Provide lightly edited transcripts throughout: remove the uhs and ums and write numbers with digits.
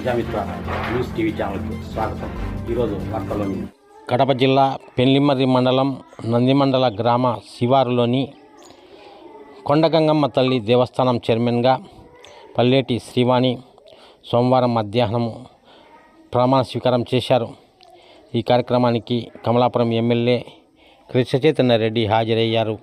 Prajamitra news TV ఛానల్కి స్వాగతం. ఈరోజు వార్తల్లోని కడప జిల్లా పెళ్లిమర్రి మండలం నందిమండల గ్రామ శివారులోని కొండగంగమ్మ తల్లి దేవస్థానం చైర్మన్గా పల్లేటి శ్రీవాణి సోమవారం మధ్యాహ్నం ప్రమాణ స్వీకారం చేశారు. ఈ కార్యక్రమానికి కమలాపురం ఎమ్మెల్యే కృష్ణ చైతన్య రెడ్డి హాజరయ్యారు.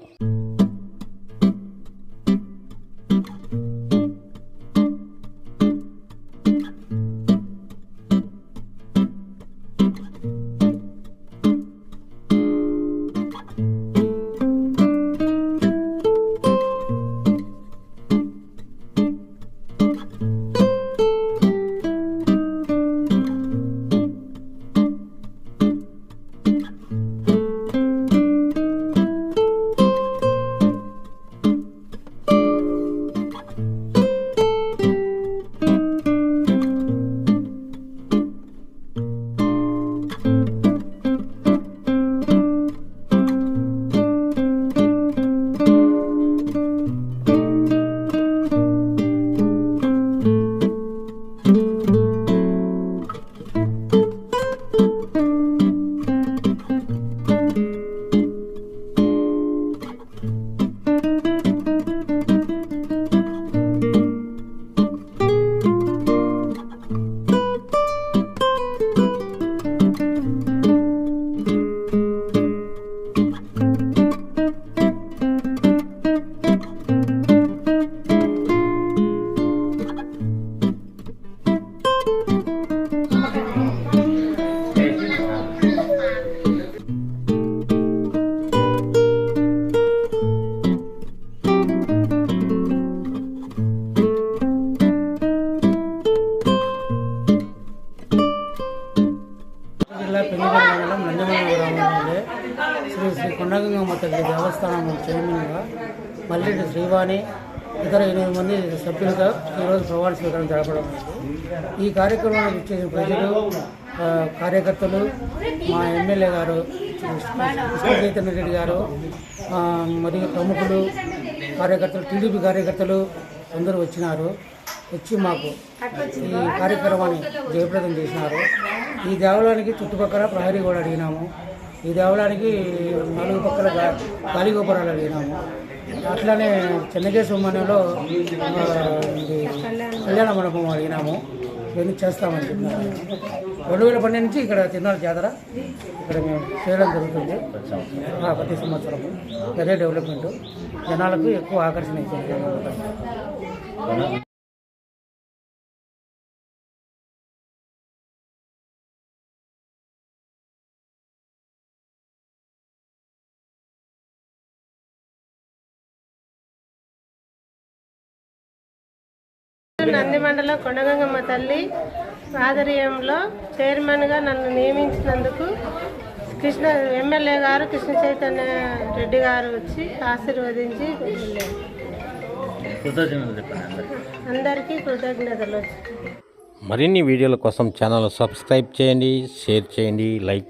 జిల్లా పెళ్లిమర్రి మండలం నందిమండల గ్రామంలో శ్రీ కొండగంగమ్మ తల్లి దేవస్థానం చైర్మన్గా పల్లేటి శ్రీవాణి ఇతర 8 మంది సభ్యులుగా ఈరోజు ప్రమాణ స్వీకారం జరపడం. ఈ కార్యక్రమానికి ఇచ్చేసిన ప్రజలు, కార్యకర్తలు, మా ఎమ్మెల్యే గారు కృష్ణ చైతన్య రెడ్డి గారు మరియు ప్రముఖులు, కార్యకర్తలు, టీడీపీ కార్యకర్తలు అందరూ వచ్చి మాకు ఈ కార్యక్రమాన్ని జయప్రదం చేసినారు. ఈ దేవాలయానికి చుట్టుపక్కల ప్రహరీ కూడా అడిగినాము. ఈ దేవాలయానికి 4 పక్కల గాలి గోపురాలు అడిగినాము. అట్లానే చెన్నకేశ్వర మండలంలో కళ్యాణ మండపం అడిగినాము. ఇవన్నీ చేస్తామని చెప్పినాము. 2012 నుంచి ఇక్కడ తిరునాళ్ళ జాతర ఇక్కడ మేము చేయడం జరుగుతుంది. ప్రతి సంవత్సరము అదే డెవలప్మెంట్ జనాలకు ఎక్కువ ఆకర్షణ ఇచ్చింది. నందిమండలం కొండగంగమ్మ తల్లి ఆధ్వర్యంలో చైర్మన్గా నన్ను నియమించినందుకు ఎమ్మెల్యే గారు కృష్ణ చైతన్య రెడ్డి గారు వచ్చి ఆశీర్వదించి అందరికీ కృతజ్ఞతలు. మరిన్ని వీడియోల కోసం ఛానల్ సబ్స్క్రైబ్ చేయండి, షేర్ చేయండి, లైక్